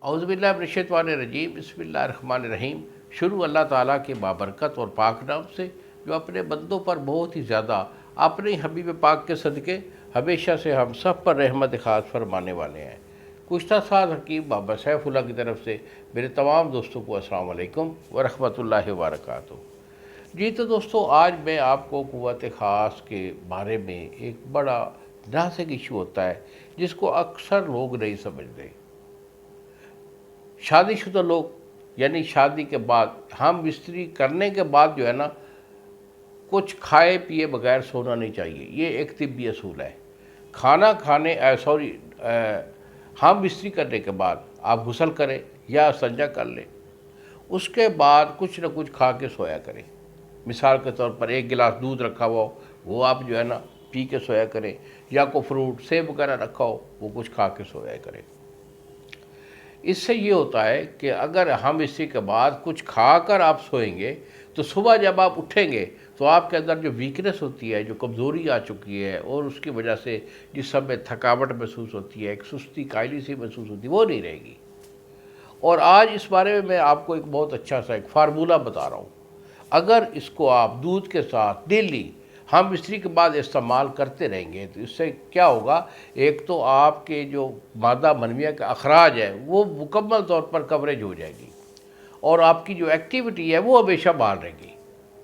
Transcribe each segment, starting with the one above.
औज़ुबिल्लाहि मिनश्शैतानिर्रजीम बिस्मिल्लाहिर्रहमानिर्रहीम। शुरू अल्लाह ताला के बाबरकत और पाक नाम से जो अपने बंदों पर बहुत ही ज़्यादा अपने हबीब पाक के सदक़े हमेशा से हम सब पर रहमत ख़ास फरमाने वाले हैं। गुज़श्ता साल हकीम बाबा सैफुल्लाह की तरफ से मेरे तमाम दोस्तों को अस्सलाम वालेकुम व रहमतुल्लाहि व बरकातुहू। जी तो दोस्तों, आज मैं आपको क़ुव्वत ख़ास के बारे में एक बड़ा नाज़ुक इशू होता है जिसको अक्सर लोग नहीं समझते। शादीशुदा लोग यानी शादी के बाद हम बिस्तरी करने के बाद जो है ना, कुछ खाए पिए बगैर सोना नहीं चाहिए। ये एक तिब्बी असूल है। खाना खाने हम बिस्तरी करने के बाद आप गुस्ल करें या संजा कर लें, उसके बाद कुछ न कुछ खा के सोया करें। मिसाल के तौर पर एक गिलास दूध रखा हुआ हो, वो आप जो है ना पी के सोया करें, या कोई फ्रूट सेब वगैरह रखा हो वो कुछ खा के सोया करें। इससे ये होता है कि अगर हम इसी के बाद कुछ खाकर आप सोएंगे तो सुबह जब आप उठेंगे तो आपके अंदर जो वीकनेस होती है, जो कमज़ोरी आ चुकी है और उसकी वजह से जिस्म में थकावट महसूस होती है, एक सुस्ती कायली सी महसूस होती है, वो नहीं रहेगी। और आज इस बारे में मैं आपको एक बहुत अच्छा सा एक फार्मूला बता रहा हूँ। अगर इसको आप दूध के साथ डेली हम बिस्तरी के बाद इस्तेमाल करते रहेंगे तो इससे क्या होगा, एक तो आपके जो मादा मनविया का अखराज है वो मुकम्मल तौर पर कवरेज हो जाएगी और आपकी जो एक्टिविटी है वो हमेशा बाहर रहेगी,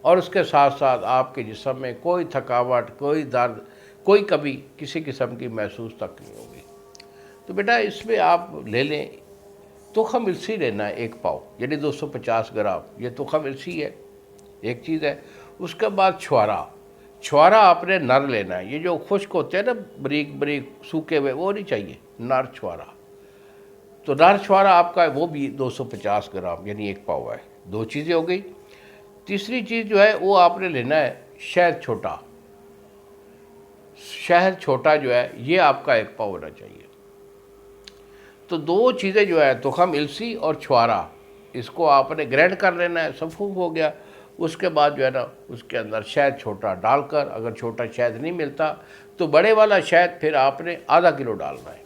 और उसके साथ साथ आपके जिस्म में कोई थकावट, कोई दर्द, कोई कभी किसी किस्म की महसूस तक नहीं होगी। तो बेटा इसमें आप ले लें, तुखम इलसी लेना है 1 पाव यानी 250 ग्राम, ये तुखम इलसी है, एक चीज़ है। उसके बाद छुआरा आपने नर लेना है। ये जो खुश्क होते हैं ना, बरीक बरीक सूखे हुए, वो नहीं चाहिए, नर छुआरा। तो नर छुआरा आपका वो भी 250 ग्राम यानी 1 पाव है। 2 चीज़ें हो गई। तीसरी चीज़ जो है वो आपने लेना है शहद छोटा। शहद छोटा जो है ये आपका 1 पाव होना चाहिए। तो 2 चीज़ें जो है तुखम इलसी और छुआरा, इसको आपने ग्राइंड कर लेना है, सफ़ूफ हो गया। उसके बाद जो है ना उसके अंदर शहद छोटा डालकर, अगर छोटा शहद नहीं मिलता तो बड़े वाला शहद फिर आपने आधा किलो डालना है।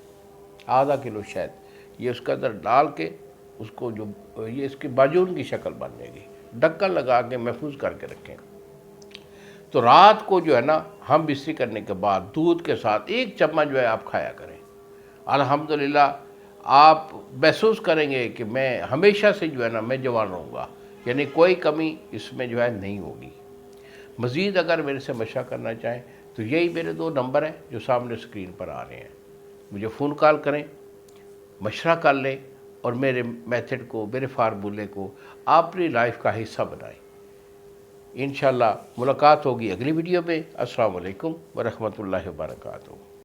आधा किलो शहद ये उसके अंदर डाल के उसको जो ये इसकी बाजून की शक्ल बन जाएगी, ढक्कन लगा के महफूज करके रखें। तो रात को जो है ना हम बिस्तरी करने के बाद दूध के साथ 1 चम्मच जो है आप खाया करें। अल्हम्दुलिल्लाह आप महसूस करेंगे कि मैं हमेशा से जो है ना मैं जवान रहूँगा, यानी कोई कमी इसमें जो है नहीं होगी। मज़ीद अगर मेरे से मशवरा करना चाहें तो यही मेरे 2 नंबर हैं जो सामने स्क्रीन पर आ रहे हैं। मुझे फ़ोन कॉल करें, मशवरा कर लें और मेरे मेथड को, मेरे फार्मूले को अपनी लाइफ का हिस्सा बनाएं। इंशाअल्लाह मुलाकात होगी अगली वीडियो में। अस्सलाम वालेकुम व रहमतुल्लाहि व बरकातुहू।